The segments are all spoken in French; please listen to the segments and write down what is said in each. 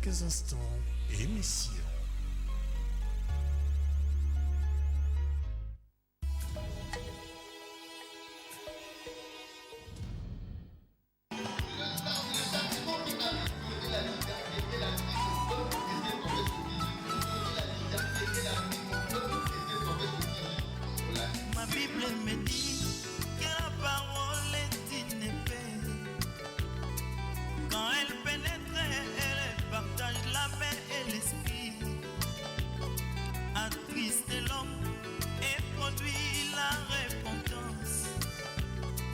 quelques instants, émission. Ma Bible me dit que la parole est une épée. Quand elle pénètre, elle partage la paix et l'esprit. Attriste l'homme et produit la repentance.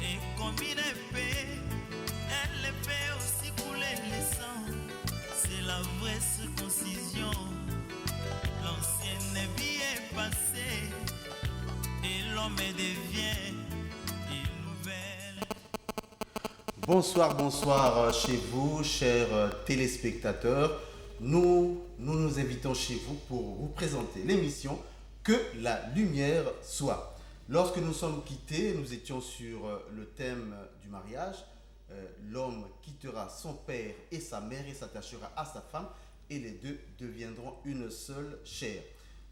Et comme une épée, elle fait aussi couler le sang. C'est la vraie circoncision. L'ancienne vie est passée. Et l'homme devient une nouvelle. Bonsoir, bonsoir chez vous, chers téléspectateurs. Nous invitons chez vous pour vous présenter l'émission Que la lumière soit. Lorsque nous sommes quittés, nous étions sur le thème du mariage. L'homme quittera son père et sa mère et s'attachera à sa femme et les deux deviendront une seule chair.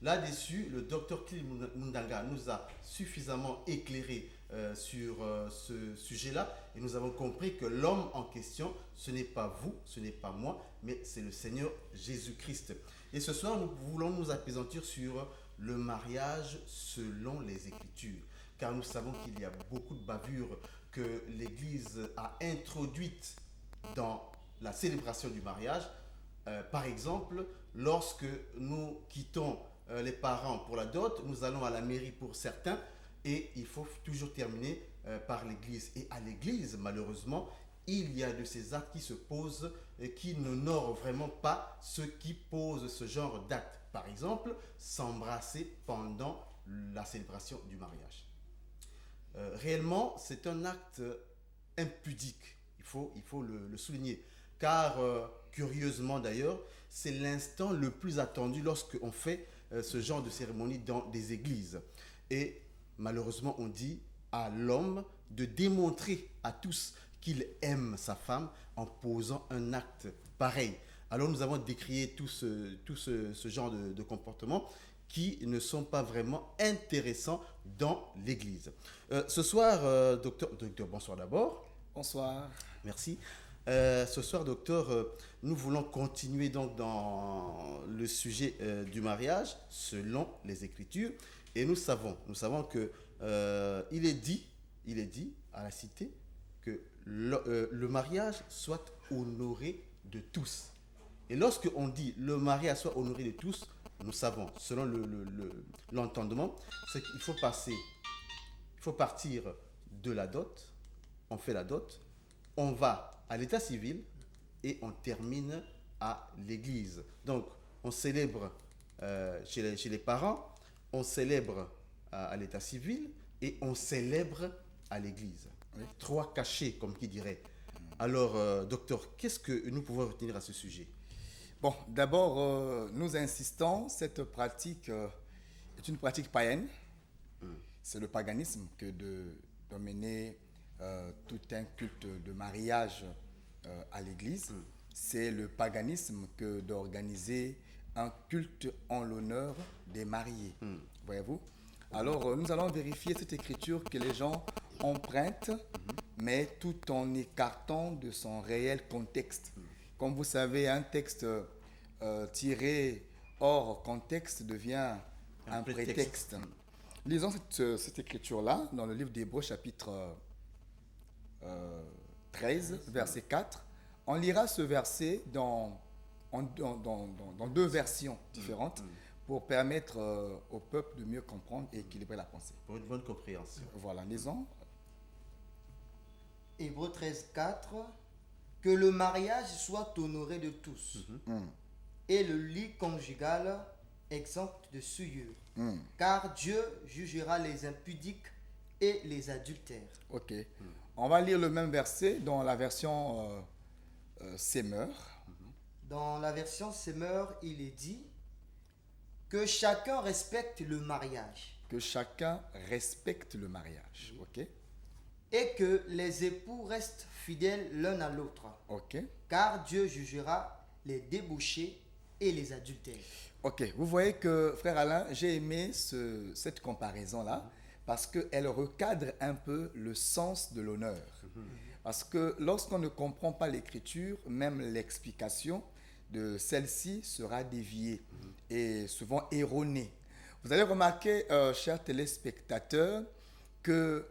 Là-dessus, le docteur Kili Mundanga nous a suffisamment éclairé sur ce sujet-là et nous avons compris que l'homme en question, ce n'est pas vous, ce n'est pas moi, mais c'est le Seigneur Jésus-Christ. Et ce soir, nous voulons nous appesantir sur le mariage selon les Écritures, car nous savons qu'il y a beaucoup de bavures que l'Église a introduites dans la célébration du mariage. Par exemple, lorsque nous quittons les parents pour la dot, nous allons à la mairie pour certains et il faut toujours terminer par l'église. Et à l'église, malheureusement, il y a de ces actes qui se posent et qui n'honorent vraiment pas ceux qui posent ce genre d'actes. Par exemple, s'embrasser pendant la célébration du mariage. Réellement, c'est un acte impudique, il faut le souligner. Car, curieusement d'ailleurs, c'est l'instant le plus attendu lorsqu'on fait ce genre de cérémonie dans des églises. Et malheureusement, on dit à l'homme de démontrer à tous qu'il aime sa femme en posant un acte pareil. Alors nous avons décrié tout ce genre de comportements qui ne sont pas vraiment intéressants dans l'église. Ce soir, docteur, bonsoir d'abord. Bonsoir. Merci. Ce soir, docteur, nous voulons continuer donc dans le sujet du mariage selon les Écritures. Et nous savons que il est dit à la cité que le mariage soit honoré de tous. Et lorsque on dit le mariage soit honoré de tous, nous savons, selon l'entendement, c'est qu'il faut partir de la dot, on fait la dot, on va à l'état civil et on termine à l'église. Donc, on célèbre chez les parents, on célèbre à l'état civil et on célèbre à l'église. Oui. Trois cachets, comme qui dirait. Alors, docteur, qu'est-ce que nous pouvons retenir à ce sujet? Bon, d'abord, nous insistons, cette pratique est une pratique païenne. C'est le paganisme que de mener tout un culte de mariage à l'église. C'est le paganisme que d'organiser un culte en l'honneur des mariés. Voyez-vous? Alors, nous allons vérifier cette écriture que les gens empruntent, mais tout en écartant de son réel contexte. Comme vous savez, un texte tiré hors contexte devient un prétexte. Lisons cette écriture-là dans le livre d'Hébreux, chapitre 13, verset 4. On lira ce verset dans deux versions différentes pour permettre au peuple de mieux comprendre et équilibrer la pensée. Pour une bonne compréhension. Voilà, lisons. Hébreux 13, 4. Que le mariage soit honoré de tous et le lit conjugal exempt de souillure. Car Dieu jugera les impudiques et les adultères. Ok. On va lire le même verset dans la version Semeur. Dans la version Semeur, il est dit que chacun respecte le mariage. Que chacun respecte le mariage. Ok. Et que les époux restent fidèles l'un à l'autre. Ok. Car Dieu jugera les débauchés et les adultères. Ok, vous voyez que, frère Alain, j'ai aimé cette comparaison-là parce qu'elle recadre un peu le sens de l'honneur. Parce que lorsqu'on ne comprend pas l'écriture, même l'explication de celle-ci sera déviée et souvent erronée. Vous allez remarquer, chers téléspectateurs, que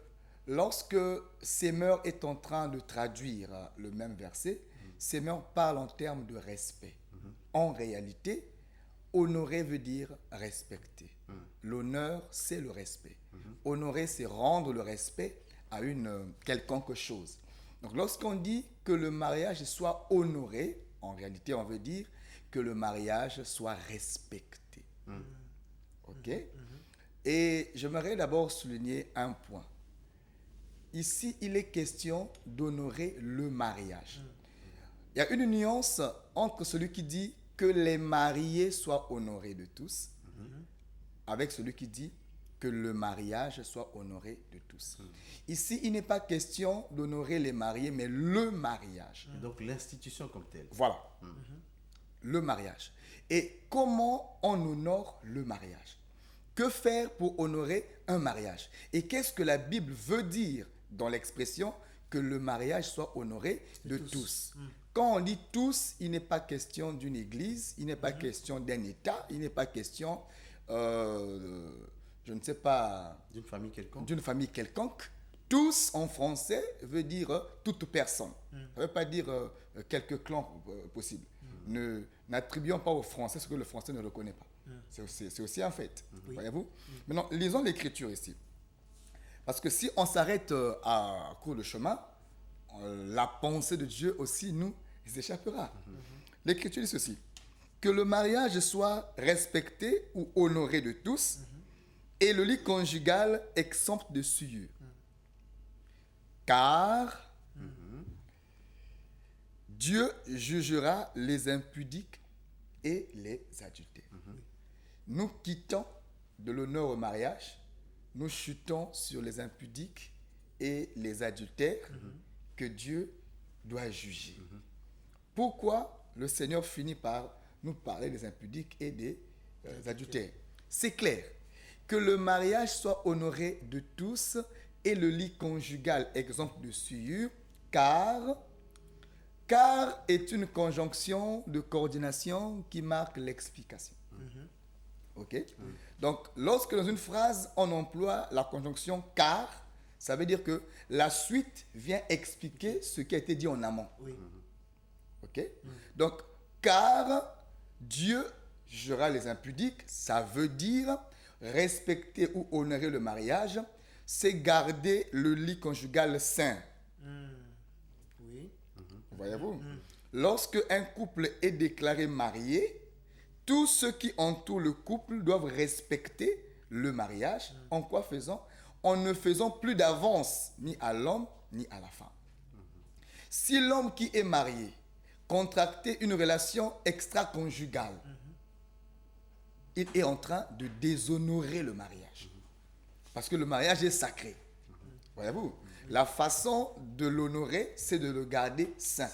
lorsque Semeur est en train de traduire le même verset, Semeur parle en termes de respect. En réalité, honorer veut dire respecter. L'honneur, c'est le respect. Honorer, c'est rendre le respect à une quelconque chose. Donc, lorsqu'on dit que le mariage soit honoré, en réalité, on veut dire que le mariage soit respecté. OK? Et j'aimerais d'abord souligner un point. Ici, il est question d'honorer le mariage. Il y a une nuance entre celui qui dit que les mariés soient honorés de tous, avec celui qui dit que le mariage soit honoré de tous. Ici, il n'est pas question d'honorer les mariés, mais le mariage. Et donc l'institution comme telle. Voilà. Le mariage. Et comment on honore le mariage? Que faire pour honorer un mariage? Et qu'est-ce que la Bible veut dire dans l'expression que le mariage soit honoré de tous? Quand on dit tous, il n'est pas question d'une église, il n'est pas question d'un État, il n'est pas question, je ne sais pas, D'une famille quelconque. d'une famille quelconque. Tous en français veut dire toute personne. Ça ne veut pas dire quelques clans possibles. N'attribuons pas au français ce que le français ne reconnaît pas. C'est aussi un fait. Voyez-vous? Maintenant, lisons l'écriture ici. Parce que si on s'arrête à court de chemin, la pensée de Dieu aussi nous échappera. L'écriture dit ceci: que le mariage soit respecté ou honoré de tous, et le lit conjugal exempt de souillure. Car Dieu jugera les impudiques et les adultères. Nous quittons de l'honneur au mariage, nous chutons sur les impudiques et les adultères que Dieu doit juger. Pourquoi le Seigneur finit par nous parler des impudiques et des adultères? C'est clair. Que le mariage soit honoré de tous et le lit conjugal exempt de souillure, car est une conjonction de coordination qui marque l'explication. OK? Donc, lorsque dans une phrase, on emploie la conjonction car, ça veut dire que la suite vient expliquer ce qui a été dit en amont. OK? Donc, car Dieu jugera les impudiques, ça veut dire respecter ou honorer le mariage, c'est garder le lit conjugal saint. Oui. Voyez-vous? Lorsque un couple est déclaré marié, tous ceux qui entourent le couple doivent respecter le mariage. En quoi faisant? En ne faisant plus d'avance ni à l'homme ni à la femme. Si l'homme qui est marié contractait une relation extra-conjugale, il est en train de déshonorer le mariage. Parce que le mariage est sacré. Voyez-vous? La façon de l'honorer, c'est de le garder saint.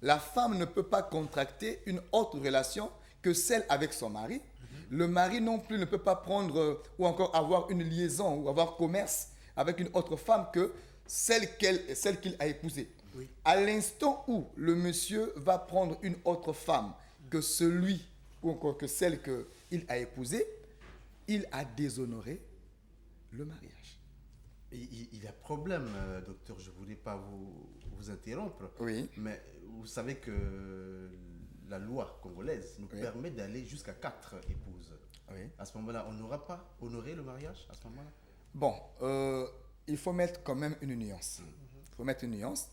La femme ne peut pas contracter une autre relation que celle avec son mari. Le mari non plus ne peut pas prendre ou encore avoir une liaison ou avoir commerce avec une autre femme que celle qu'il a épousée. À l'instant où le monsieur va prendre une autre femme que celui ou encore que celle qu'il a épousée, il a déshonoré le mariage. Il y a problème, docteur, je ne voulais pas vous interrompre. Oui. Mais vous savez que la loi congolaise nous permet d'aller jusqu'à 4 épouses. Oui. À ce moment-là, on n'aura pas honoré le mariage à ce moment-là? Bon, il faut mettre quand même une nuance. Il faut mettre une nuance.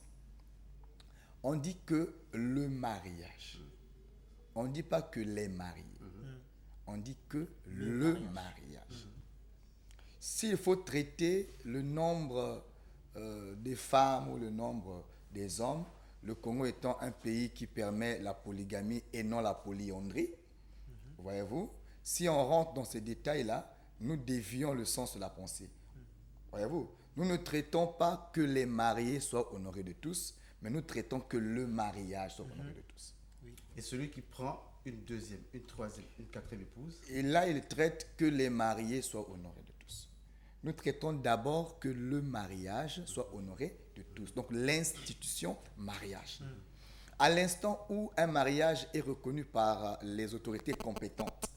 On dit que le mariage. On ne dit pas que les mariés. On dit que le mariage. S'il faut traiter le nombre des femmes ou le nombre des hommes, le Congo étant un pays qui permet la polygamie et non la polyandrie, voyez-vous, si on rentre dans ces détails-là, nous dévions le sens de la pensée. Voyez-vous, nous ne traitons pas que les mariés soient honorés de tous, mais nous traitons que le mariage soit honoré de tous. Et Et celui qui prend une deuxième, une troisième, une quatrième épouse. Et là, il traite que les mariés soient honorés de tous. Nous traitons d'abord que le mariage soit honoré de tous. Donc l'institution mariage. À l'instant où un mariage est reconnu par les autorités compétentes,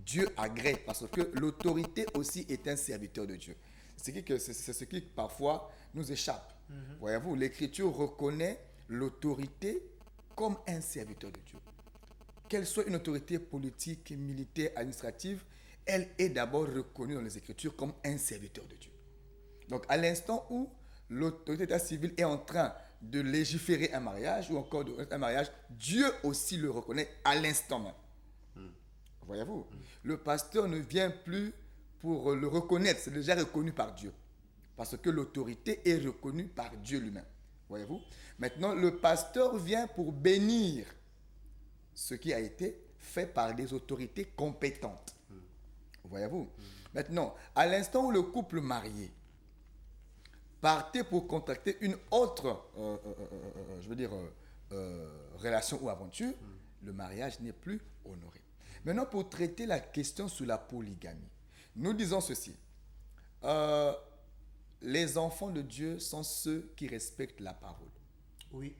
Dieu agrée parce que l'autorité aussi est un serviteur de Dieu. C'est ce qui parfois nous échappe. Voyez-vous, l'Écriture reconnaît l'autorité comme un serviteur de Dieu. Qu'elle soit une autorité politique, militaire, administrative, elle est d'abord reconnue dans les Écritures comme un serviteur de Dieu. Donc à l'instant où l'autorité d'état civil est en train de légiférer un mariage ou encore un mariage, Dieu aussi le reconnaît à l'instant même. Voyez-vous, le pasteur ne vient plus pour le reconnaître, c'est déjà reconnu par Dieu. Parce que l'autorité est reconnue par Dieu lui-même. Voyez-vous, maintenant le pasteur vient pour bénir ce qui a été fait par des autorités compétentes. Voyez-vous, maintenant, à l'instant où le couple marié partait pour contracter une autre, relation ou aventure, le mariage n'est plus honoré. Maintenant, pour traiter la question sur la polygamie, nous disons ceci. Les enfants de Dieu sont ceux qui respectent la parole. Oui.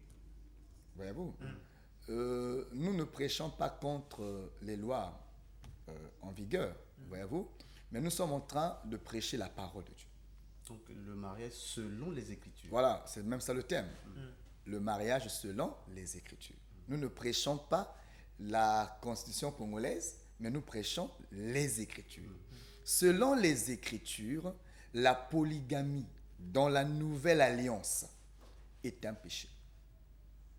Voyez-vous, nous ne prêchons pas contre les lois en vigueur, voyez-vous, mais nous sommes en train de prêcher la parole de Dieu. Donc le mariage selon les Écritures. Voilà, c'est même ça le thème. Le mariage selon les Écritures. Nous ne prêchons pas la constitution congolaise, mais nous prêchons les Écritures. Selon les Écritures, la polygamie dans la nouvelle alliance est un péché.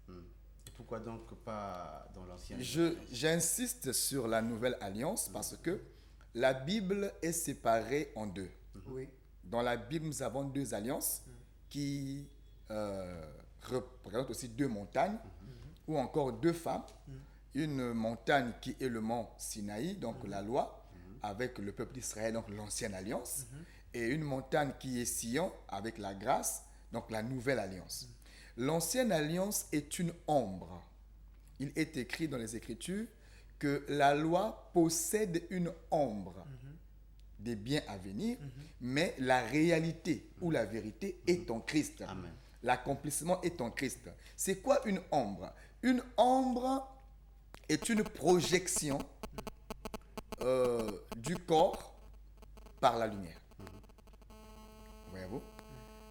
Et pourquoi donc pas dans l'ancienne? J'insiste sur la nouvelle alliance parce que la Bible est séparée en deux. Oui. Dans la Bible, nous avons deux alliances qui représentent aussi deux montagnes ou encore deux femmes. Une montagne qui est le mont Sinaï, donc la loi, avec le peuple d'Israël, donc l'ancienne alliance. Et une montagne qui est Sion, avec la grâce, donc la nouvelle alliance. L'ancienne alliance est une ombre. Il est écrit dans les Écritures que la loi possède une ombre des biens à venir, mais la réalité ou la vérité est en Christ. Amen. L'accomplissement est en Christ. C'est quoi une ombre? Une ombre est une projection du corps par la lumière. Voyez-vous?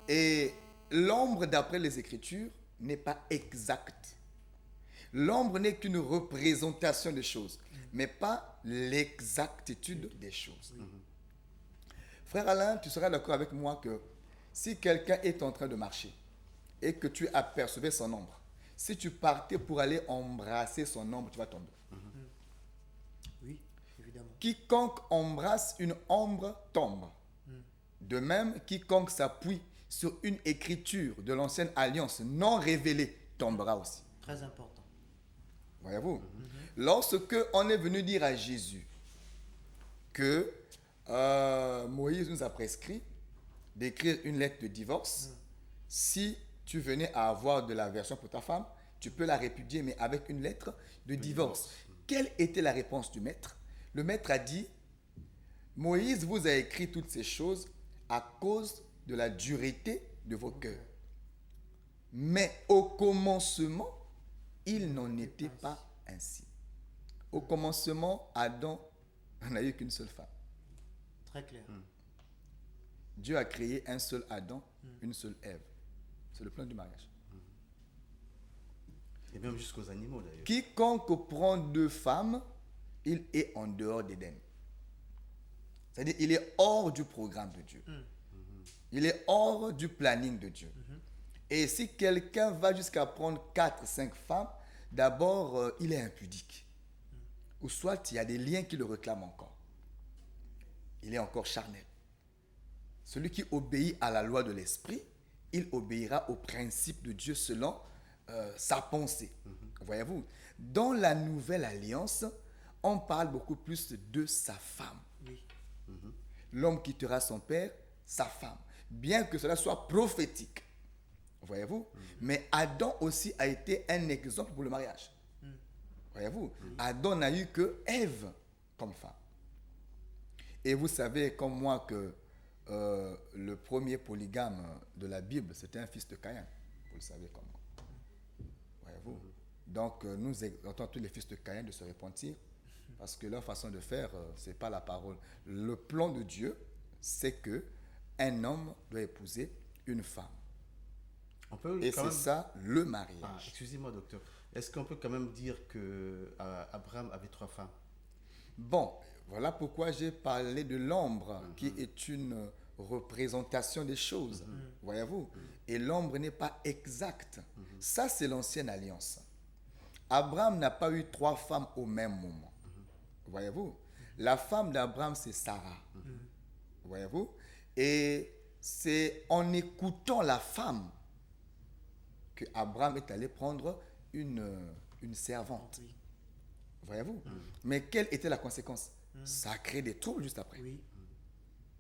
Et l'ombre, d'après les Écritures, n'est pas exacte. L'ombre n'est qu'une représentation des choses, mais pas l'exactitude des choses. Frère Alain, tu seras d'accord avec moi que si quelqu'un est en train de marcher et que tu apercevais son ombre, si tu partais pour aller embrasser son ombre, tu vas tomber. Oui, évidemment. Quiconque embrasse une ombre tombe. De même, quiconque s'appuie sur une écriture de l'ancienne alliance non révélée tombera aussi. Très important. Voyez-vous, lorsque on est venu dire à Jésus que Moïse nous a prescrit d'écrire une lettre de divorce, si tu venais à avoir de l'aversion pour ta femme, tu peux la répudier, mais avec une lettre de divorce. Quelle était la réponse du maître? Le maître a dit, Moïse vous a écrit toutes ces choses à cause de la dureté de vos cœurs. Mais au commencement, il n'en était pas ainsi. Au commencement, Adam n'a eu qu'une seule femme. Très clair. Dieu a créé un seul Adam, une seule Ève. C'est le plan du mariage. Et même jusqu'aux animaux d'ailleurs. Quiconque prend deux femmes, il est en dehors d'Éden. C'est-à-dire, il est hors du programme de Dieu. Il est hors du planning de Dieu. Et si quelqu'un va jusqu'à prendre 4, 5 femmes, d'abord, il est impudique. Ou soit, il y a des liens qui le réclament encore. Il est encore charnel. Celui qui obéit à la loi de l'esprit, il obéira au principe de Dieu selon sa pensée. Voyez-vous, dans la nouvelle alliance, on parle beaucoup plus de sa femme. Oui. L'homme quittera son père, sa femme. Bien que cela soit prophétique. Voyez-vous? Mais Adam aussi a été un exemple pour le mariage. Voyez-vous, Adam n'a eu que Ève comme femme. Et vous savez comme moi que le premier polygame de la Bible, c'était un fils de Caïn. Vous le savez comme moi. Voyez-vous. Donc nous exhortons tous les fils de Caïn de se repentir, parce que leur façon de faire, ce n'est pas la parole. Le plan de Dieu, c'est que un homme doit épouser une femme. On peut Et quand c'est même... ça le mariage. Ah, excusez-moi, docteur. Est-ce qu'on peut quand même dire que Abraham avait 3 femmes? Bon, voilà pourquoi j'ai parlé de l'ombre, qui est une représentation des choses. Voyez-vous? Et l'ombre n'est pas exacte. Ça, c'est l'ancienne alliance. Abraham n'a pas eu 3 femmes au même moment. Voyez-vous? La femme d'Abraham, c'est Sarah. Voyez-vous? Et c'est en écoutant la femme que Abraham est allé prendre une servante. Voyez-vous? Mais quelle était la conséquence? Ça a créé des troubles juste après. Oui.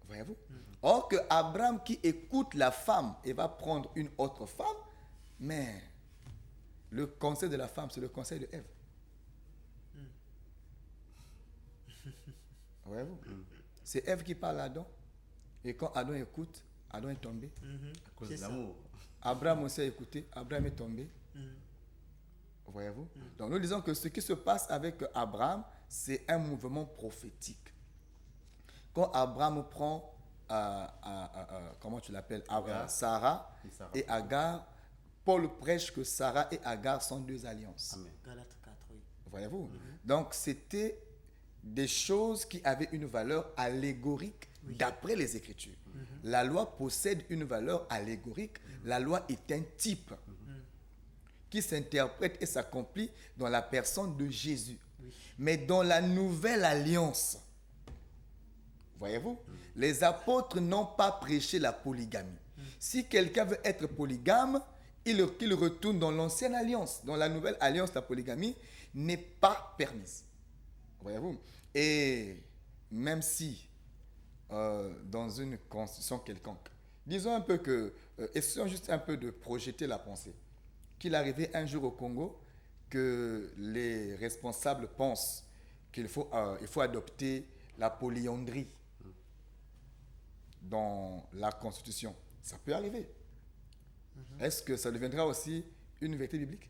Voyez-vous? Or que Abraham qui écoute la femme et va prendre une autre femme, mais le conseil de la femme, c'est le conseil de Ève. Voyez-vous? C'est Ève qui parle à Adam. Et quand Adam écoute, Adam est tombé. À cause C'est de ça. l'amour. Abraham aussi a écouté, Abraham est tombé. Voyez-vous? Donc nous disons que ce qui se passe avec Abraham, c'est un mouvement prophétique. Quand Abraham prend, comment tu l'appelles, Agar. Sarah Et Sarah. et Agar, Paul prêche que Sarah et Agar sont 2 alliances. Amen. Galates 4, oui. Voyez-vous? Donc c'était des choses qui avaient une valeur allégorique d'après les Écritures. La loi possède une valeur allégorique. La loi est un type qui s'interprète et s'accomplit dans la personne de Jésus. Mais dans la nouvelle alliance, voyez-vous, les apôtres n'ont pas prêché la polygamie. Si quelqu'un veut être polygame, qu'il retourne dans l'ancienne alliance. Dans la nouvelle alliance, la polygamie n'est pas permise. Voyez-vous? Et même si, dans une constitution quelconque, disons un peu que, essayons juste un peu de projeter la pensée, qu'il arrivait un jour au Congo que les responsables pensent qu'il faut, il faut adopter la polyandrie dans la constitution. Ça peut arriver. Est-ce que ça deviendra aussi une vérité biblique?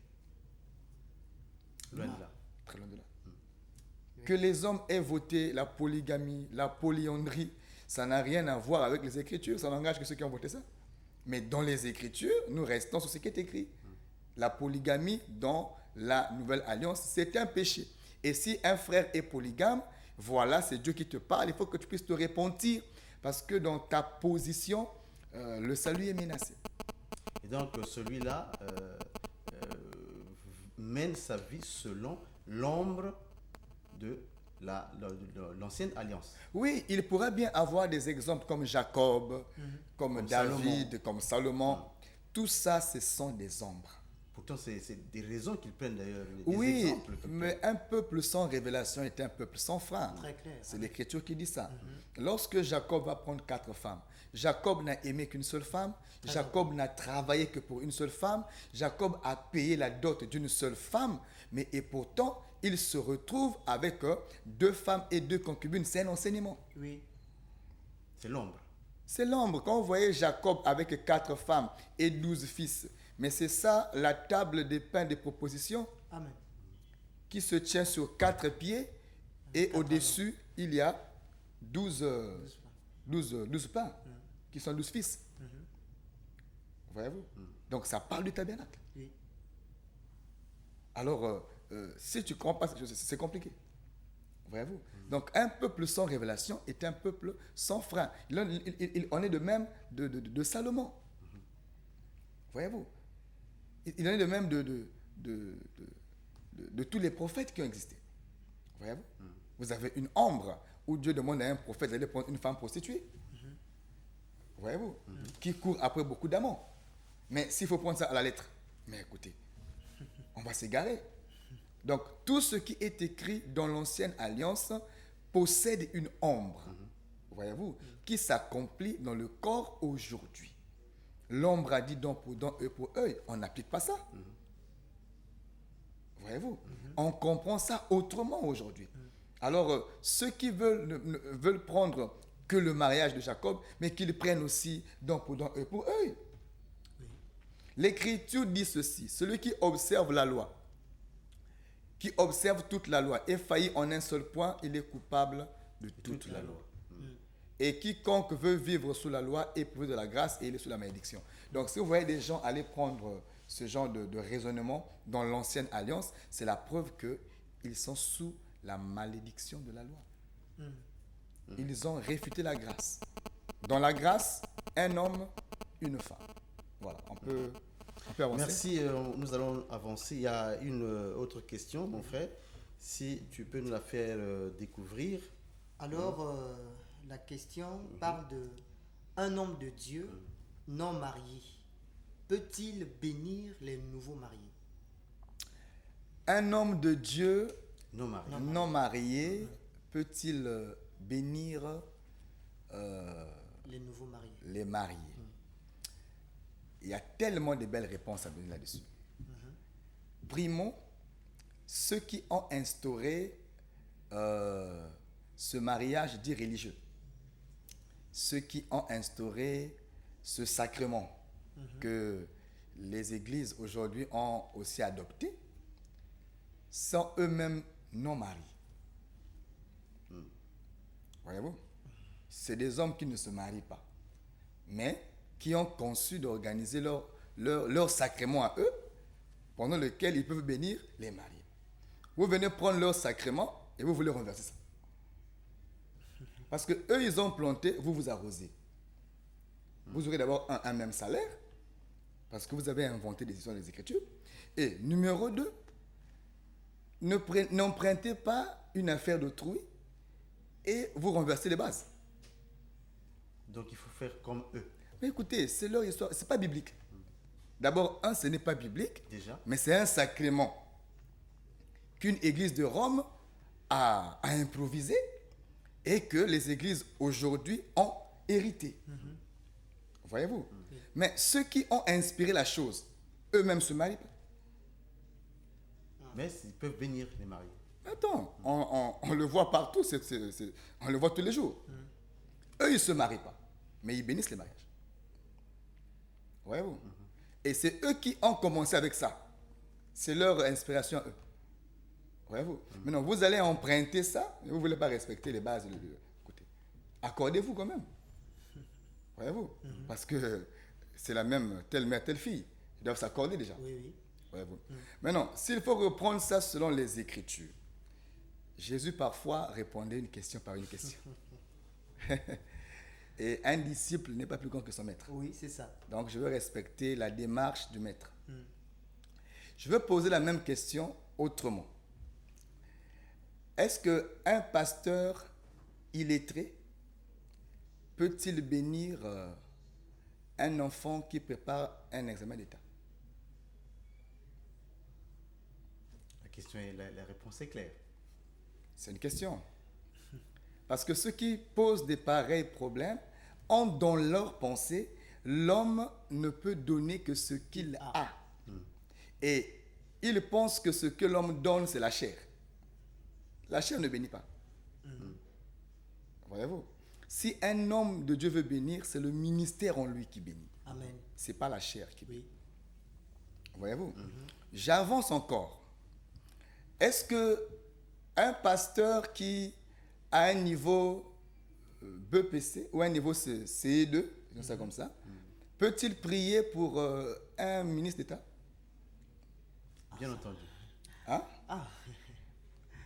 Loin de là. Très loin de là. Que les hommes aient voté la polygamie, la polyandrie, ça n'a rien à voir avec les Écritures, ça n'engage que ceux qui ont voté ça. Mais dans les Écritures, nous restons sur ce qui est écrit. La polygamie dans la nouvelle alliance, c'est un péché. Et si un frère est polygame, voilà, c'est Dieu qui te parle, il faut que tu puisses te repentir, parce que dans ta position, le salut est menacé. Et donc, celui-là mène sa vie selon l'ombre de l'ancienne alliance. Oui, il pourrait bien avoir des exemples comme Jacob, comme David, Salomon. comme Salomon. Tout ça, ce sont des ombres. Pourtant, c'est des raisons qu'ils prennent d'ailleurs. Des Oui, exemples, docteur. mais un peuple sans révélation est un peuple sans frein. Très clair. C'est l'Écriture qui dit ça. Lorsque Jacob va prendre 4 femmes, Jacob n'a aimé qu'une seule femme, Jacob n'a travaillé que pour une seule femme, Jacob a payé la dot d'une seule femme, mais et pourtant, il se retrouve avec 2 femmes et 2 concubines. C'est un enseignement. Oui. C'est l'ombre. C'est l'ombre. Quand vous voyez Jacob avec 4 femmes et 12 fils, mais c'est ça la table des pains des propositions Amen. qui se tient sur 4 pieds et au-dessus, il y a 12 pains qui sont 12 fils. Voyez-vous? Donc ça parle du tabernacle. Oui. Alors, si tu ne comprends pas cette chose, c'est compliqué. Voyez-vous? Donc un peuple sans révélation est un peuple sans frein. On est de même de Salomon. Voyez-vous? Il en est de même de tous les prophètes qui ont existé. Voyez-vous? Vous avez une ombre où Dieu demande à un prophète d'aller prendre une femme prostituée. Voyez-vous? Qui court après beaucoup d'amants. Mais s'il faut prendre ça à la lettre, mais écoutez, on va s'égarer. Donc, tout ce qui est écrit dans l'ancienne alliance possède une ombre, voyez-vous, qui s'accomplit dans le corps aujourd'hui. L'ombre a dit dent pour dent, œil pour œil. On n'applique pas ça. Voyez-vous, on comprend ça autrement aujourd'hui. Alors, ceux qui veulent prendre que le mariage de Jacob, mais qu'ils prennent aussi pour eux. L'Écriture dit ceci: celui qui observe la loi, qui observe toute la loi et faillit en un seul point, il est coupable de toute la loi. Et quiconque veut vivre sous la loi est privé de la grâce et il est sous la malédiction. Donc, si vous voyez des gens aller prendre ce genre de raisonnement dans l'ancienne alliance, c'est la preuve qu'ils sont sous la malédiction de la loi. Ils ont réfuté la grâce. Dans la grâce, un homme, une femme. Voilà, on peut avancer. Merci, nous allons avancer. Il y a une autre question, mon frère. Si tu peux nous la faire découvrir. Alors, la question parle de un homme de Dieu non marié. Peut-il bénir les nouveaux mariés? Un homme de Dieu Non marié peut-il bénir Les nouveaux mariés. les mariés? Il y a tellement de belles réponses à donner là-dessus. Primo, ceux qui ont instauré ce mariage dit religieux, ceux qui ont instauré ce sacrement que les églises aujourd'hui ont aussi adopté, sont eux-mêmes non mariés. Voyez-vous? C'est des hommes qui ne se marient pas, mais qui ont conçu d'organiser leur sacrement à eux, pendant lequel ils peuvent bénir les mariés. Vous venez prendre leur sacrement et vous voulez renverser ça. Parce que eux, ils ont planté, vous arrosez. Vous aurez d'abord un même salaire, parce que vous avez inventé des histoires des Écritures. Et numéro 2, n'empruntez pas une affaire d'autrui et vous renversez les bases. Donc il faut faire comme eux. Mais écoutez, c'est leur histoire, c'est pas biblique. D'abord, ce n'est pas biblique, Déjà. mais c'est un sacrement qu'une église de Rome a improvisé et que les églises aujourd'hui ont hérité. Voyez-vous? Mais ceux qui ont inspiré la chose, eux-mêmes se marient pas. Mais ils peuvent bénir les mariés. Attends, on le voit partout, on le voit tous les jours. Eux, ils ne se marient pas, mais ils bénissent les mariages. Voyez-vous? Et c'est eux qui ont commencé avec ça. C'est leur inspiration à eux. Voyez-vous? Maintenant, vous allez emprunter ça, mais vous ne voulez pas respecter les bases. Écoutez, accordez-vous quand même. Voyez-vous? Parce que c'est la même, telle mère, telle fille. Ils doivent s'accorder déjà. Oui. Voyez-vous? Maintenant, s'il faut reprendre ça selon les Écritures, Jésus parfois répondait une question par une question. Et un disciple n'est pas plus grand que son maître. Oui, c'est ça. Donc, je veux respecter la démarche du maître. Je veux poser la même question autrement. Est-ce qu'un pasteur illettré peut-il bénir un enfant qui prépare un examen d'État? La réponse est claire. C'est une question. Parce que ceux qui posent des pareils problèmes ont dans leur pensée, l'homme ne peut donner que ce qu'il a. Et ils pensent que ce que l'homme donne, c'est la chair. La chair ne bénit pas. Voyez-vous? Si un homme de Dieu veut bénir, c'est le ministère en lui qui bénit. Amen. Ce n'est pas la chair qui bénit. Oui. Voyez-vous? J'avance encore. Est-ce que un pasteur qui a un niveau BPC ou un niveau CE2, disons ça comme ça, peut-il prier pour un ministre d'État? Bien entendu. Hein?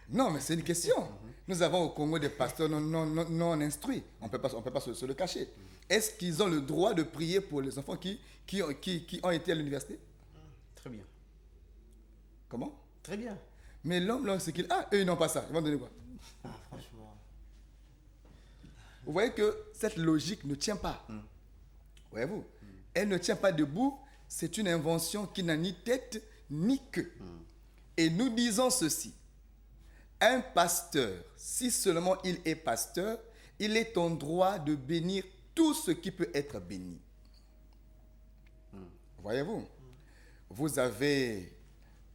Non, mais c'est une question. Nous avons au Congo des pasteurs non instruits. On ne peut pas se le cacher. Est-ce qu'ils ont le droit de prier pour les enfants qui ont été à l'université? Très bien. Comment? Très bien. Mais l'homme, là, c'est qu'il... Ah, eux, ils n'ont pas ça. Ils vont donner quoi? Franchement. Vous voyez que cette logique ne tient pas. Voyez-vous? Elle ne tient pas debout. C'est une invention qui n'a ni tête ni queue. Et nous disons ceci. Un pasteur, si seulement il est pasteur, il est en droit de bénir tout ce qui peut être béni. Voyez-vous? Vous avez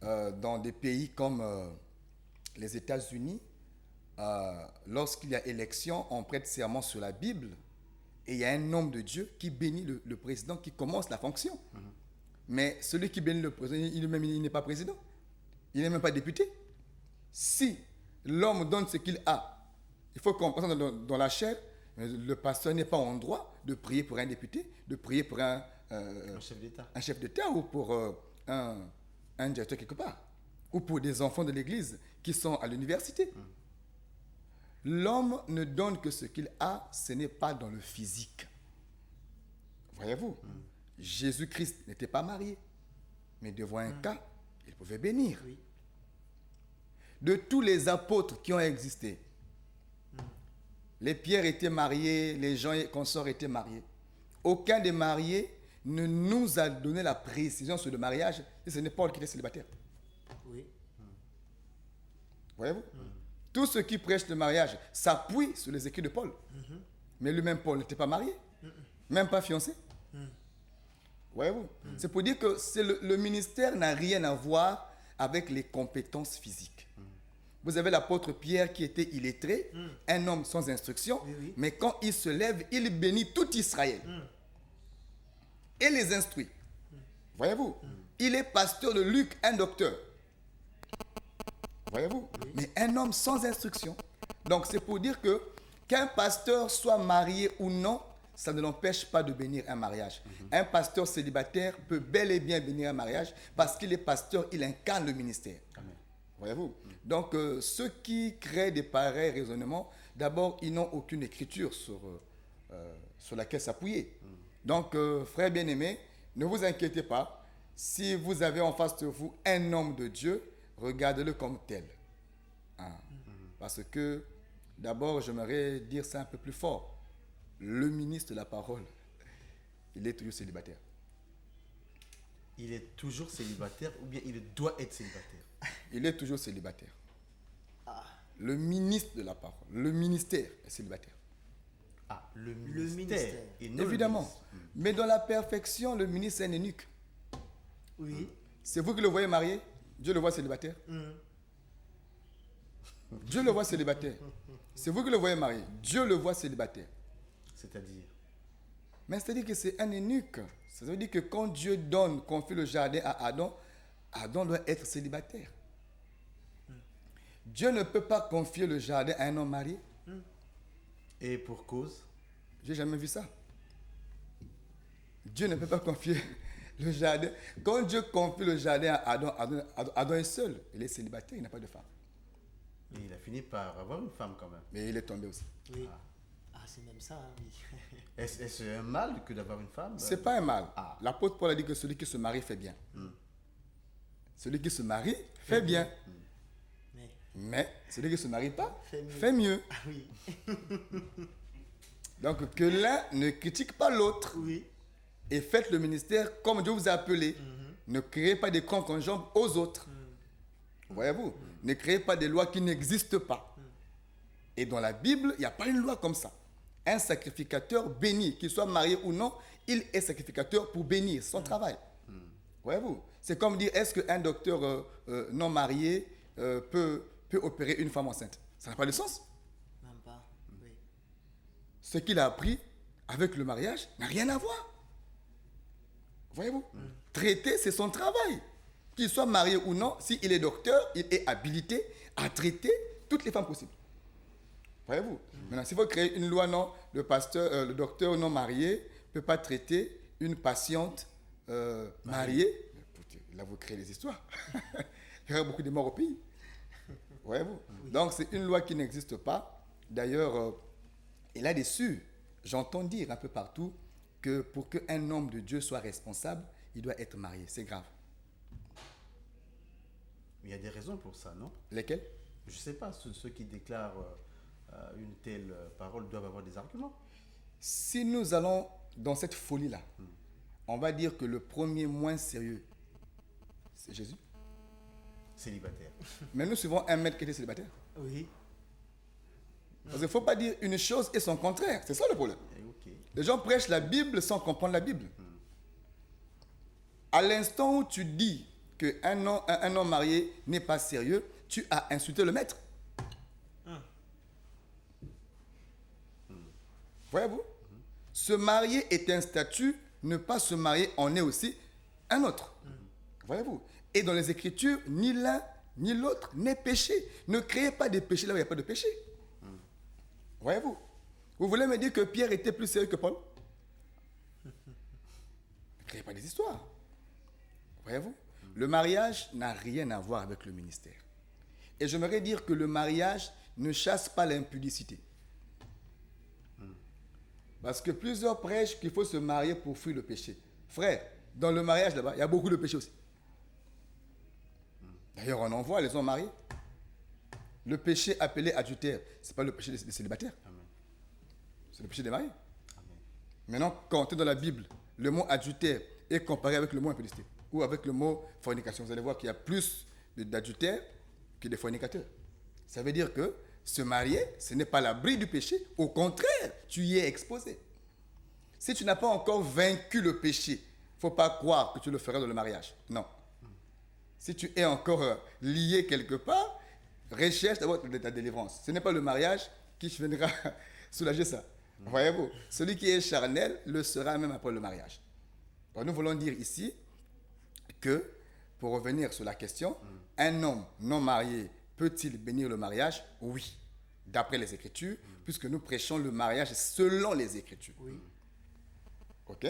dans des pays comme les États-Unis, lorsqu'il y a élection, on prête serment sur la Bible et il y a un homme de Dieu qui bénit le président qui commence la fonction. Mais celui qui bénit le président, il n'est pas président. Il n'est même pas député. Si l'homme donne ce qu'il a, il faut qu'on passe dans la chair. Le pasteur n'est pas en droit de prier pour un député, de prier pour un chef d'État ou pour un directeur quelque part, ou pour des enfants de l'église qui sont à l'université. L'homme ne donne que ce qu'il a, ce n'est pas dans le physique. Voyez-vous, Jésus-Christ n'était pas marié, mais devant un cas, il pouvait bénir. Oui. De tous les apôtres qui ont existé, les Pierre étaient mariés, les Jean et consorts étaient mariés. Aucun des mariés ne nous a donné la précision sur le mariage, et ce n'est Paul qui était célibataire. Oui. Voyez-vous? Tous ceux qui prêchent le mariage s'appuient sur les écrits de Paul. Mais lui-même, Paul n'était pas marié, même pas fiancé. Voyez-vous? C'est pour dire que le ministère n'a rien à voir avec les compétences physiques. Vous avez l'apôtre Pierre qui était illettré, un homme sans instruction, Oui. mais quand il se lève, il bénit tout Israël et les instruit. Voyez-vous? Il est pasteur de Luc, un docteur. Voyez-vous? Mais un homme sans instruction. Donc c'est pour dire que qu'un pasteur soit marié ou non, ça ne l'empêche pas de bénir un mariage. Un pasteur célibataire peut bel et bien bénir un mariage parce qu'il est pasteur, il incarne le ministère. Amen. Voyez-vous? Donc ceux qui créent des pareils raisonnements, d'abord ils n'ont aucune écriture sur laquelle s'appuyer. Donc frères bien-aimés, ne vous inquiétez pas. Si vous avez en face de vous un homme de Dieu, regardez-le comme tel. Parce que, d'abord, j'aimerais dire ça un peu plus fort. Le ministre de la parole, il est toujours célibataire. Il est toujours célibataire ou bien il doit être célibataire? Il est toujours célibataire. Le ministre de la parole, le ministère est célibataire. Ah, le ministère. ministère. Et non Évidemment. le ministre. Mais dans la perfection, le ministre est un eunuque. Oui. C'est vous qui le voyez marié, Dieu le voit célibataire. Dieu le voit célibataire. C'est vous qui le voyez marié, Dieu le voit célibataire. C'est-à-dire? Mais c'est-à-dire que c'est un eunuque. Ça veut dire que quand Dieu confie le jardin à Adam, Adam doit être célibataire. Dieu ne peut pas confier le jardin à un homme marié. Et pour cause? J'ai jamais vu ça. Dieu ne peut pas confier le jardin. Quand Dieu confie le jardin à Adam, Adam est seul. Il est célibataire, il n'a pas de femme. Et il a fini par avoir une femme quand même. Mais il est tombé aussi. Oui. Ah, c'est même ça, oui. Est-ce un mal que d'avoir une femme? C'est pas un mal. Ah. L'apôtre Paul a dit que celui qui se marie fait bien. Celui qui se marie fait bien. Mais celui qui ne se marie pas fait mieux. Ah oui. Donc que l'un ne critique pas l'autre. Oui. Et faites le ministère comme Dieu vous a appelé. Ne créez pas des cons en jambes aux autres. Voyez-vous? Ne créez pas des lois qui n'existent pas. Et dans la Bible, il n'y a pas une loi comme ça. Un sacrificateur béni, qu'il soit marié ou non, il est sacrificateur pour bénir son travail. Voyez-vous? C'est comme dire, est-ce qu'un docteur non marié peut opérer une femme enceinte? Ça n'a pas de sens. Même pas. Oui. Ce qu'il a appris avec le mariage n'a rien à voir. Voyez-vous? Traiter, c'est son travail. Qu'il soit marié ou non, s'il est docteur, il est habilité à traiter toutes les femmes possibles. Voyez-vous? Maintenant, s'il faut créer une loi, non, le docteur non marié ne peut pas traiter une patiente mariée. Là, vous créez des histoires. Il y aurait beaucoup de morts au pays. Voyez-vous? Donc, c'est une loi qui n'existe pas. D'ailleurs, et là-dessus, j'entends dire un peu partout que pour qu'un homme de Dieu soit responsable, il doit être marié. C'est grave. Il y a des raisons pour ça, non? Lesquelles? Je ne sais pas, ceux qui déclarent une telle parole doivent avoir des arguments. Si nous allons dans cette folie-là, on va dire que le premier moins sérieux, c'est Jésus. Célibataire. Mais nous suivons un maître qui était célibataire. Oui. Parce qu'il ne faut pas dire une chose et son contraire. C'est ça le problème. Et ok. Les gens prêchent la Bible sans comprendre la Bible. À l'instant où tu dis un homme marié n'est pas sérieux, tu as insulté le maître. Voyez-vous? Se marier est un statut, ne pas se marier en est aussi un autre. Voyez-vous? Et dans les Écritures, ni l'un ni l'autre n'est péché. Ne créez pas de péché là où il n'y a pas de péché. Voyez-vous? Vous voulez me dire que Pierre était plus sérieux que Paul? Ne créez pas des histoires. Voyez-vous? Le mariage n'a rien à voir avec le ministère. Et j'aimerais dire que le mariage ne chasse pas l'impudicité. Parce que plusieurs prêchent qu'il faut se marier pour fuir le péché. Frère, dans le mariage là-bas, il y a beaucoup de péchés aussi. D'ailleurs, on en voit les hommes mariés. Le péché appelé adultère, ce n'est pas le péché des célibataires. C'est le péché des mariés. Maintenant, quand tu es dans la Bible, le mot adultère est comparé avec le mot impudicité ou avec le mot fornication. Vous allez voir qu'il y a plus d'adultères que de fornicateurs. Ça veut dire que se marier, ce n'est pas l'abri du péché. Au contraire, tu y es exposé. Si tu n'as pas encore vaincu le péché, il ne faut pas croire que tu le feras dans le mariage. Non. Si tu es encore lié quelque part, recherche d'abord ta délivrance. Ce n'est pas le mariage qui viendra soulager ça. Voyez-vous, celui qui est charnel le sera même après le mariage. Donc nous voulons dire ici que, pour revenir sur la question, un homme non marié peut-il bénir le mariage? Oui, d'après les Écritures, puisque nous prêchons le mariage selon les Écritures. Oui. Ok?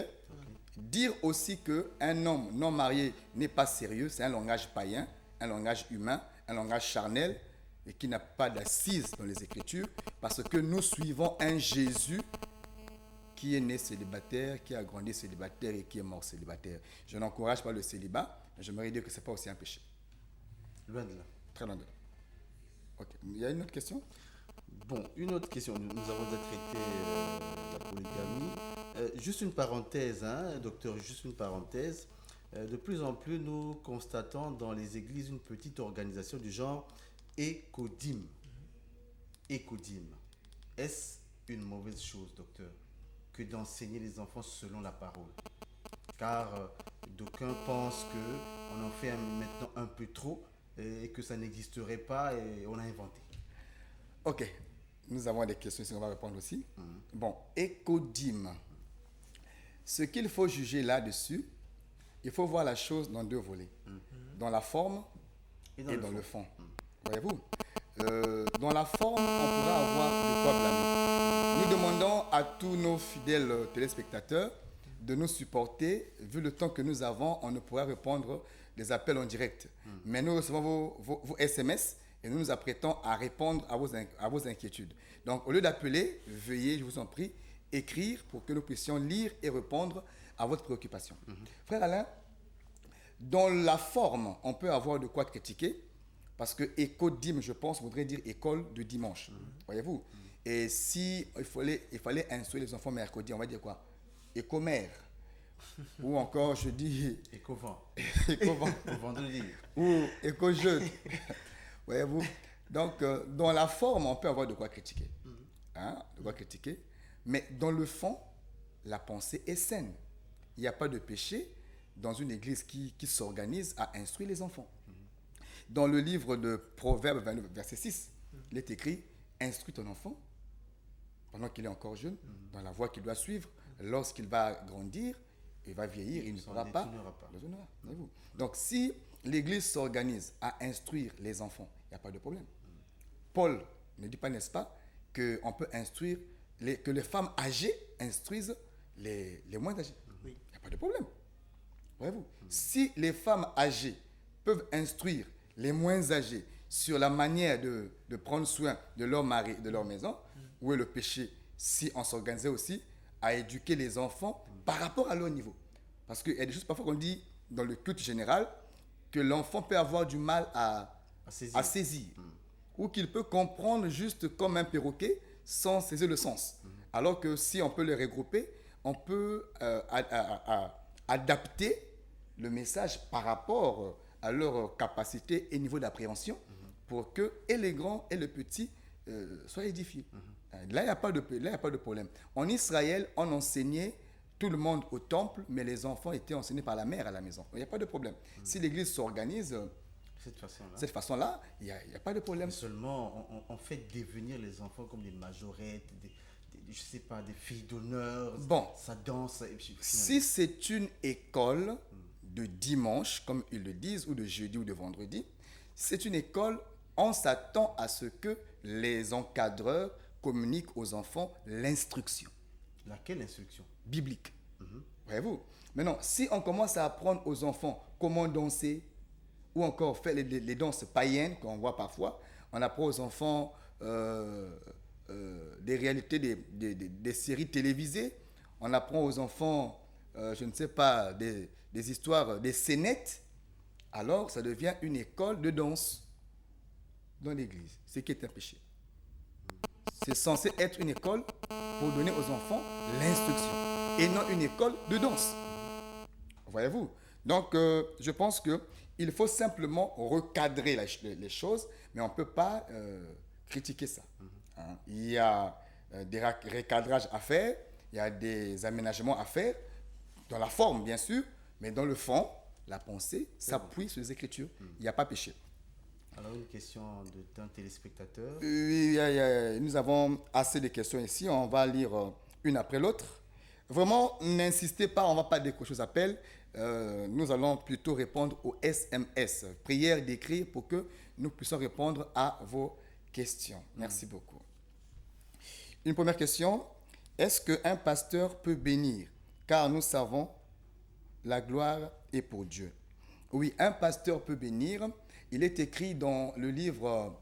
Dire aussi qu'un homme non marié n'est pas sérieux, c'est un langage païen, un langage humain, un langage charnel, et qui n'a pas d'assise dans les Écritures, parce que nous suivons un Jésus qui est né célibataire, qui a grandi célibataire et qui est mort célibataire. Je n'encourage pas le célibat, mais j'aimerais dire que ce n'est pas aussi un péché. Loin de là. Très loin de là. Ok. Il y a une autre question? Bon, une autre question. Nous avons déjà traité la polygamie. Juste une parenthèse, hein, docteur, juste une parenthèse. De plus en plus, nous constatons dans les églises une petite organisation du genre Écodim. Écodim. Est-ce une mauvaise chose, docteur, que d'enseigner les enfants selon la parole? Car d'aucuns pensent qu'on en fait maintenant un peu trop et que ça n'existerait pas et on a inventé. Ok, nous avons des questions si on va répondre aussi. Bon, Écodim. Ce qu'il faut juger là-dessus, il faut voir la chose dans deux volets. Dans la forme et dans le fond. Voyez-vous, dans la forme, on pourra avoir de quoi blâmer. Nous demandons à tous nos fidèles téléspectateurs de nous supporter. Vu le temps que nous avons, on ne pourra répondre des appels en direct. Mais nous recevons vos SMS et nous nous apprêtons à répondre à vos inquiétudes. Donc, au lieu d'appeler, veuillez, je vous en prie, écrire pour que nous puissions lire et répondre à votre préoccupation. Frère Alain, dans la forme, on peut avoir de quoi critiquer, parce que écodim, je pense, voudrait dire école de dimanche. Voyez-vous? Et si il fallait instruire les enfants mercredi, on va dire quoi? Écomère. Ou encore, je dis... Écovent. Écovent. Au vendredi. Ou éco-jeune. Voyez-vous? Donc, dans la forme, on peut avoir de quoi critiquer. Hein? De quoi critiquer. Mais dans le fond, la pensée est saine. Il n'y a pas de péché dans une église qui s'organise à instruire les enfants. Dans le livre de Proverbes, verset 6, il est écrit « Instruis ton enfant pendant qu'il est encore jeune, dans la voie qu'il doit suivre. Lorsqu'il va grandir, il va vieillir, il ne pourra pas le détournera. » Donc, si l'église s'organise à instruire les enfants, il n'y a pas de problème. Paul ne dit pas, n'est-ce pas, qu'on peut instruire, que les femmes âgées instruisent les moins âgées. Il n'y a pas de problème. Voyez-vous, si les femmes âgées peuvent instruire les moins âgés sur la manière de prendre soin de leur mari, de leur maison, où est le péché, si on s'organisait aussi à éduquer les enfants par rapport à leur niveau. Parce qu'il y a des choses parfois qu'on dit dans le culte général que l'enfant peut avoir du mal à saisir. Ou qu'il peut comprendre juste comme un perroquet sans saisir le sens. Alors que si on peut les regrouper, on peut adapter le message par rapport à leur capacité et niveau d'appréhension pour que et les grands et les petits soient édifiés. Là, il n'y a pas de problème. En Israël, on enseignait tout le monde au temple, mais les enfants étaient enseignés par la mère à la maison. Il n'y a pas de problème. Si l'Église s'organise Cette façon-là. il n'y a pas de problème. Seulement, on fait devenir les enfants comme des majorettes, je sais pas, des filles d'honneur. Bon. Ça danse. Et puis, Si c'est une école de dimanche, comme ils le disent, ou de jeudi ou de vendredi, c'est une école, on s'attend à ce que les encadreurs communiquent aux enfants l'instruction laquelle instruction? biblique. Voyez-vous? Maintenant, si on commence à apprendre aux enfants comment danser, ou encore faire les danses païennes qu'on voit parfois, on apprend aux enfants des réalités des séries télévisées, on apprend aux enfants, je ne sais pas, des histoires, des scénettes, alors ça devient une école de danse dans l'église, ce qui est un péché. C'est censé être une école pour donner aux enfants l'instruction et non une école de danse. Voyez-vous? Donc, je pense qu'il faut simplement recadrer les choses, mais on ne peut pas critiquer ça. Hein? Il y a des recadrages à faire, il y a des aménagements à faire, dans la forme, bien sûr, mais dans le fond, la pensée s'appuie sur les Écritures. Il n'y a pas péché. Alors, une question d'un téléspectateur. Oui, nous avons assez de questions ici. On va lire une après l'autre. Vraiment, n'insistez pas, on ne va pas décrocher aux appels. Nous allons plutôt répondre aux SMS. Prière d'écrire pour que nous puissions répondre à vos questions. Merci beaucoup. Une première question. Est-ce qu'un pasteur peut bénir? Car nous savons, la gloire est pour Dieu. Oui, un pasteur peut bénir. Il est écrit dans le livre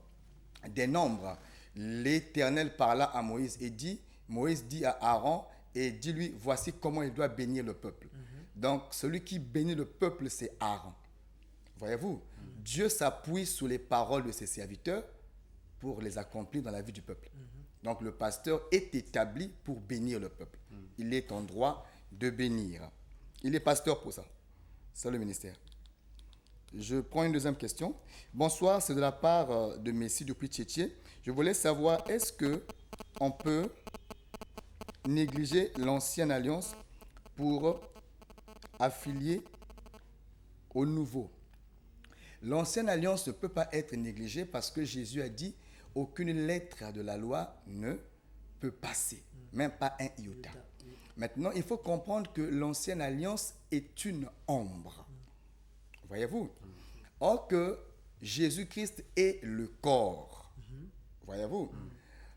des Nombres. L'Éternel parla à Moïse et dit, Moïse dit à Aaron et dis-lui, voici comment il doit bénir le peuple. Donc, celui qui bénit le peuple, c'est Aaron. Voyez-vous, Dieu s'appuie sur les paroles de ses serviteurs pour les accomplir dans la vie du peuple. Donc, le pasteur est établi pour bénir le peuple. Il est en droit de bénir. Il est pasteur pour ça. C'est le ministère. Je prends une deuxième question. Bonsoir, c'est de la part de Messi depuis Tchétché. Je voulais savoir, est-ce qu'on peut négliger l'ancienne alliance pour affilier au nouveau? L'ancienne alliance ne peut pas être négligée parce que Jésus a dit aucune lettre de la loi ne peut passer, même pas un iota. Maintenant, il faut comprendre que l'ancienne alliance est une ombre. Voyez-vous? Or que Jésus-Christ est le corps. Voyez-vous?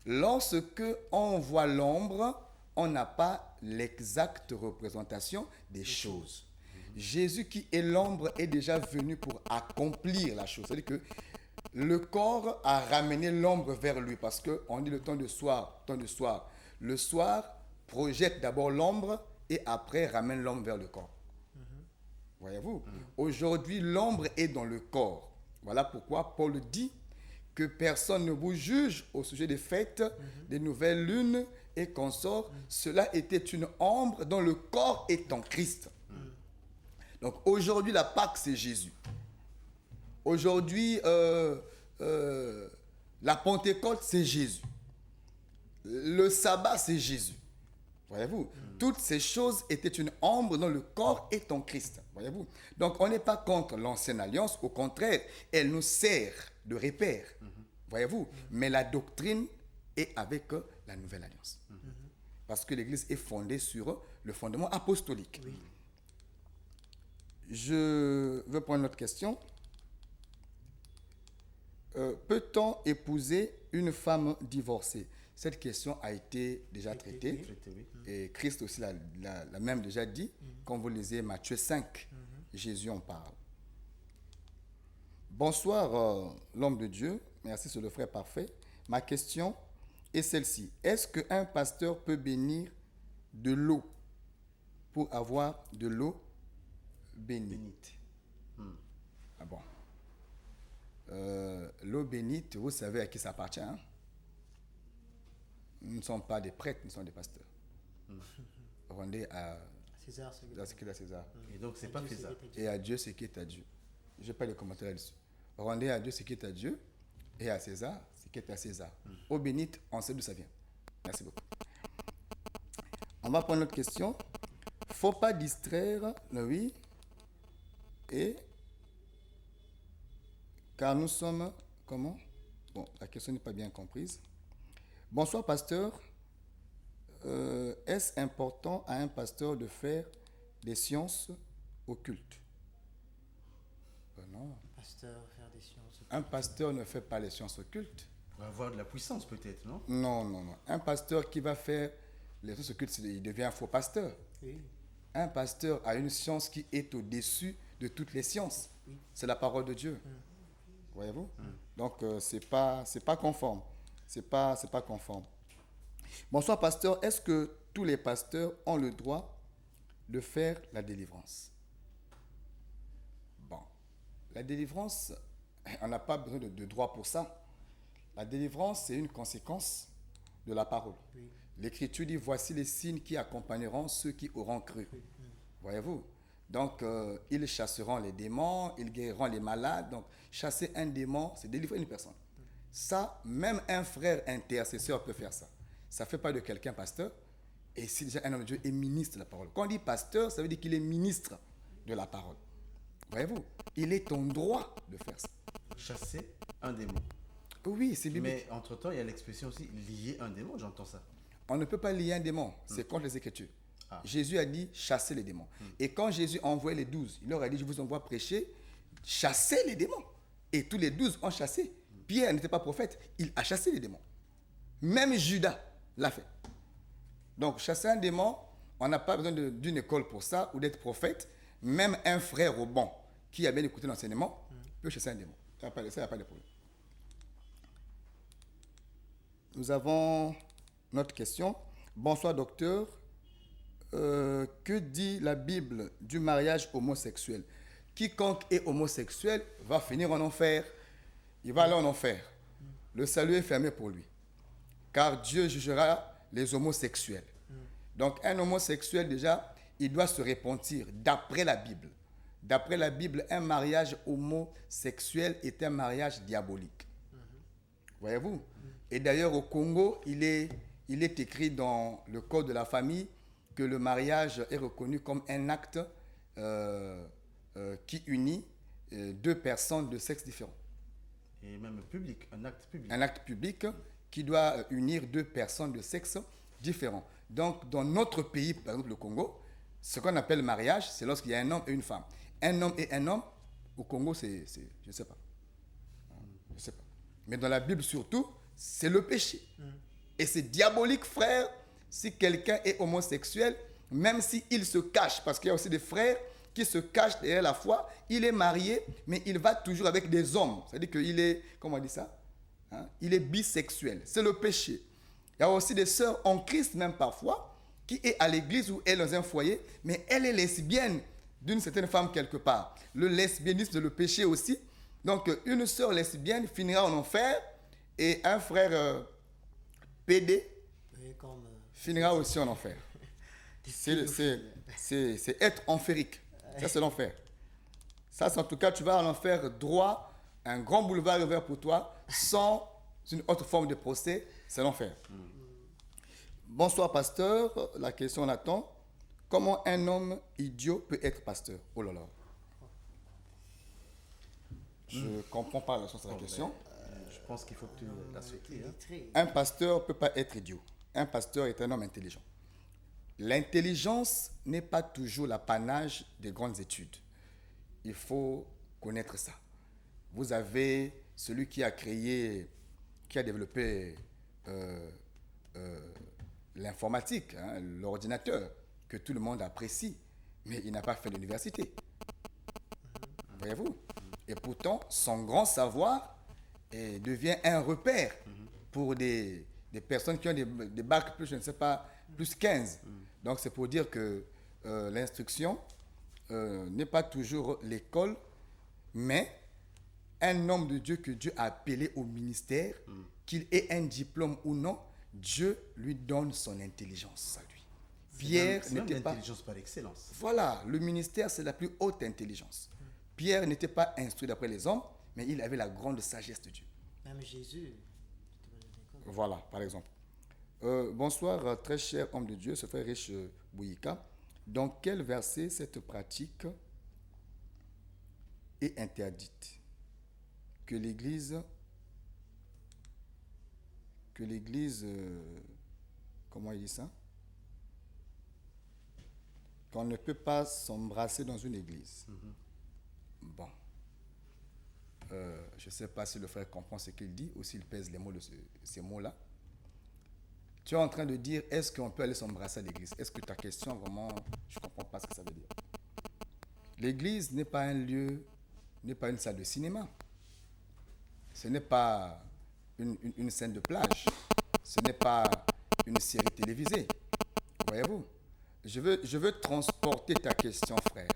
Lorsque on voit l'ombre, on n'a pas l'exacte représentation des choses. Jésus qui est l'ombre est déjà venu pour accomplir la chose. C'est-à-dire que le corps a ramené l'ombre vers lui parce qu'on dit le temps de soir, Le soir projette d'abord l'ombre et après ramène l'ombre vers le corps. Voyez-vous? Aujourd'hui, l'ombre est dans le corps. Voilà pourquoi Paul dit que personne ne vous juge au sujet des fêtes, des nouvelles lunes et consorts. Cela était une ombre dont le corps est en Christ. Donc aujourd'hui, la Pâque, c'est Jésus. Aujourd'hui, la Pentecôte, c'est Jésus. Le sabbat, c'est Jésus. Voyez-vous, toutes ces choses étaient une ombre dont le corps est en Christ. Voyez-vous, donc on n'est pas contre l'ancienne alliance, au contraire, elle nous sert de repère. Voyez-vous, mais la doctrine est avec la nouvelle alliance. Parce que l'Église est fondée sur le fondement apostolique. Je veux prendre une autre question. Peut-on épouser une femme divorcée? Cette question a été déjà traitée. Et Christ aussi l'a même déjà dit. Quand vous lisez Matthieu 5, Jésus en parle. Bonsoir, l'homme de Dieu. Merci, c'est le frère parfait. Ma question est celle-ci. Est-ce qu'un pasteur peut bénir de l'eau pour avoir de l'eau bénite? Ah bon. L'eau bénite, vous savez à qui ça appartient, hein? Nous ne sommes pas des prêtres, nous sommes des pasteurs. Rendez à César ce qui est à César. Et donc, c'est pas César. Et à Dieu ce qui est à Dieu. Je n'ai pas de commentaires là-dessus. Rendez à Dieu ce qui est à Dieu et à César ce qui est à César. Eau bénite, on sait d'où ça vient. Merci beaucoup. On va prendre notre question. Faut pas distraire, oui, et car nous sommes, comment? Bon, la question n'est pas bien comprise. Bonsoir, pasteur. Est-ce important à un pasteur de faire des sciences occultes? Non. Pasteur, faire des sciences. Un pasteur ne fait pas les sciences occultes. On va avoir de la puissance peut-être, non? Non, non, non. Un pasteur qui va faire les sciences occultes, il devient un faux pasteur. Oui. Un pasteur a une science qui est au-dessus de toutes les sciences. C'est la parole de Dieu. Voyez-vous? Donc, c'est pas conforme. C'est pas conforme. Bonsoir, pasteur. Est-ce que tous les pasteurs ont le droit de faire la délivrance? Bon. La délivrance, on n'a pas besoin de droit pour ça. La délivrance, c'est une conséquence de la parole. Oui. L'Écriture dit, voici les signes qui accompagneront ceux qui auront cru. Voyez-vous? Donc, ils chasseront les démons, ils guériront les malades. Donc, chasser un démon, c'est délivrer une personne. Ça, même un frère intercesseur peut faire ça. Ça ne fait pas de quelqu'un pasteur. Et si déjà un homme de Dieu est ministre de la parole. Quand on dit pasteur, ça veut dire qu'il est ministre de la parole. Voyez-vous? Il est en droit de faire ça. Chasser un démon. Oui, c'est biblique. Mais entre-temps, il y a l'expression aussi lier un démon, j'entends ça. On ne peut pas lier un démon. C'est contre les Écritures. Ah. Jésus a dit chasser les démons. Et quand Jésus a envoyé les 12, il leur a dit, je vous envoie prêcher, chasser les démons. Et tous les 12 ont chassé. Pierre n'était pas prophète, il a chassé les démons. Même Judas l'a fait. Donc, chasser un démon, on n'a pas besoin d'une école pour ça ou d'être prophète. Même un frère au banc qui a bien écouté l'enseignement peut chasser un démon. Ça n'a pas de problème. Nous avons notre question. Bonsoir, docteur. Que dit la Bible du mariage homosexuel? Quiconque est homosexuel va finir en enfer. Il va aller en enfer. Le salut est fermé pour lui. Car Dieu jugera les homosexuels. Donc un homosexuel déjà, il doit se repentir d'après la Bible. D'après la Bible, un mariage homosexuel est un mariage diabolique. Voyez-vous? Et d'ailleurs au Congo, il est écrit dans le code de la famille que le mariage est reconnu comme un acte qui unit deux personnes de sexe différents. Et même public, un acte public. Un acte public qui doit unir deux personnes de sexe différents. Donc, dans notre pays, par exemple le Congo, ce qu'on appelle mariage, c'est lorsqu'il y a un homme et une femme. Un homme et un homme, au Congo, je ne sais pas. Je ne sais pas. Mais dans la Bible surtout, c'est le péché. Et c'est diabolique, frère, si quelqu'un est homosexuel, même s'il se cache, parce qu'il y a aussi des frères qui se cachent derrière la foi, il est marié, mais il va toujours avec des hommes. C'est-à-dire qu'il est, comment on dit ça? Il est bisexuel. C'est le péché. Il y a aussi des sœurs en Christ, même parfois, qui est à l'église ou elle est dans un foyer, mais elle est lesbienne d'une certaine femme quelque part. Le lesbianisme, c'est le péché aussi. Donc, une sœur lesbienne finira en enfer et un frère PD finira aussi en enfer. C'est être enférique. Ça, c'est l'enfer. Ça, en tout cas, tu vas en enfer droit, un grand boulevard ouvert pour toi, sans une autre forme de procès, c'est l'enfer. Bonsoir, pasteur. La question Nathan. Comment un homme idiot peut être pasteur? Oh là là. Je ne comprends pas la sens de la question. Je pense qu'il faut que tu la sauter. Un pasteur ne peut pas être idiot. Un pasteur est un homme intelligent. L'intelligence n'est pas toujours l'apanage des grandes études. Il faut connaître ça. Vous avez celui qui a créé, qui a développé l'informatique, l'ordinateur, que tout le monde apprécie, mais il n'a pas fait l'université. Voyez-vous? Et pourtant, son grand savoir devient un repère pour des personnes qui ont des bacs plus, je ne sais pas, plus 15. Donc c'est pour dire que l'instruction n'est pas toujours l'école, mais un homme de Dieu que Dieu a appelé au ministère, qu'il ait un diplôme ou non, Dieu lui donne son intelligence à lui. Pierre n'était pas... l'intelligence par excellence. Voilà, le ministère, c'est la plus haute intelligence. Pierre n'était pas instruit d'après les hommes, mais il avait la grande sagesse de Dieu. Même Jésus. Voilà, par exemple. Bonsoir, très cher homme de Dieu, ce frère riche Bouyika. dans quel verset cette pratique est interdite? Que l'Église, comment il dit ça? Qu'on ne peut pas s'embrasser dans une église. Bon. Je ne sais pas si le frère comprend ce qu'il dit ou s'il pèse les mots de ces mots-là. Tu es en train de dire, est-ce qu'on peut aller s'embrasser à l'église? Est-ce que ta question, vraiment, je ne comprends pas ce que ça veut dire. L'église n'est pas un lieu, n'est pas une salle de cinéma. Ce n'est pas une scène de plage. Ce n'est pas une série télévisée. Voyez-vous? Je veux transporter ta question, frère.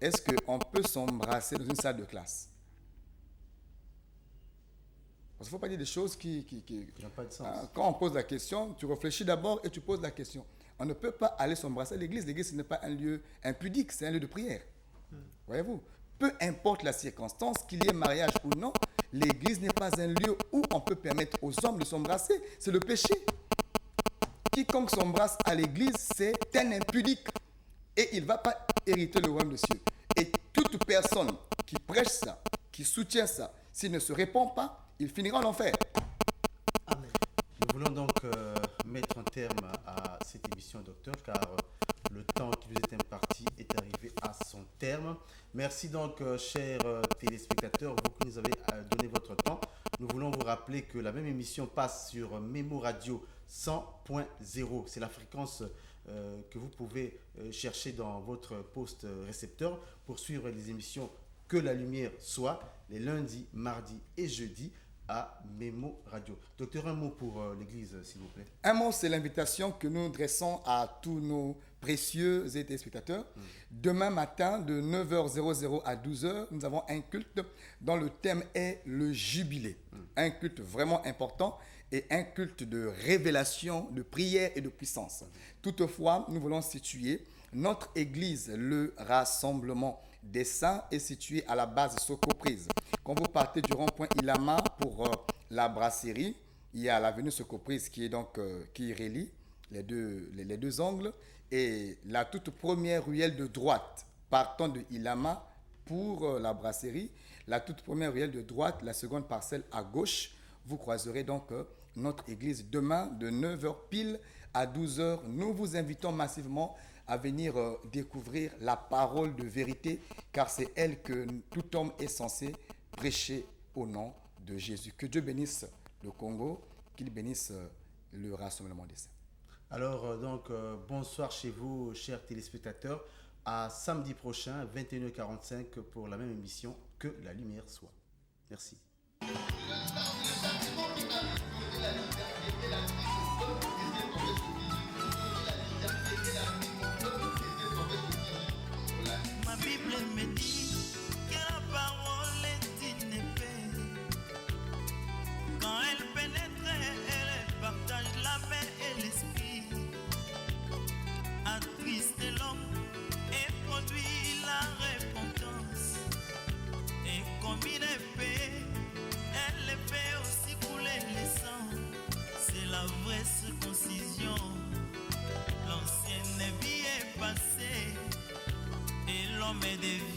Est-ce qu'on peut s'embrasser dans une salle de classe? Parce qu'il ne faut pas dire des choses qui n'ont pas de sens. Quand on pose la question, tu réfléchis d'abord et tu poses la question. On ne peut pas aller s'embrasser à l'église. L'église, ce n'est pas un lieu impudique, c'est un lieu de prière. Voyez-vous? Peu importe la circonstance, qu'il y ait mariage ou non, l'église n'est pas un lieu où on peut permettre aux hommes de s'embrasser. C'est le péché. Quiconque s'embrasse à l'église, c'est un impudique. Et il ne va pas hériter le royaume des cieux. Et toute personne qui prêche ça, qui soutient ça, s'il ne se répand pas, il finira en enfer. Amen. Nous voulons donc mettre un terme à cette émission, docteur, car le temps qui nous est imparti est arrivé à son terme. Merci donc, chers téléspectateurs, vous qui nous avez donné votre temps. Nous voulons vous rappeler que la même émission passe sur Mémo Radio 100.0. C'est la fréquence que vous pouvez chercher dans votre poste récepteur pour suivre les émissions Que la lumière soit, les lundis, mardis et jeudis à Mémo Radio. Docteur, un mot pour l'Église, s'il vous plaît. Un mot, c'est l'invitation que nous dressons à tous nos précieux téléspectateurs. Demain matin, de 9h00 à 12h, nous avons un culte dont le thème est le jubilé. Un culte vraiment important et un culte de révélation, de prière et de puissance. Toutefois, nous voulons situer notre église, le Rassemblement des Saints, est situé à la base Socoprise. Quand vous partez du rond-point Ilama pour la brasserie, il y a l'avenue Socoprise qui relie les deux angles, et la toute première ruelle de droite partant de Ilama pour la brasserie, la toute première ruelle de droite, la seconde parcelle à gauche, vous croiserez donc notre église demain de 9h pile à 12h. Nous vous invitons massivement à venir découvrir la parole de vérité, car c'est elle que tout homme est censé prêcher au nom de Jésus. Que Dieu bénisse le Congo, qu'il bénisse le Rassemblement des Saints. Alors, bonsoir chez vous, chers téléspectateurs. À samedi prochain, 21h45, pour la même émission Que la lumière soit. Merci. Ma Bible me dit que la parole est une épée. Quand elle pénètre, elle partage la main et l'esprit. Attriste l'homme et produit la repentance. Et comme une épée, elle fait aussi couler les sangs. C'est la vraie circoncision. L'ancienne vie est passée et l'homme est devenu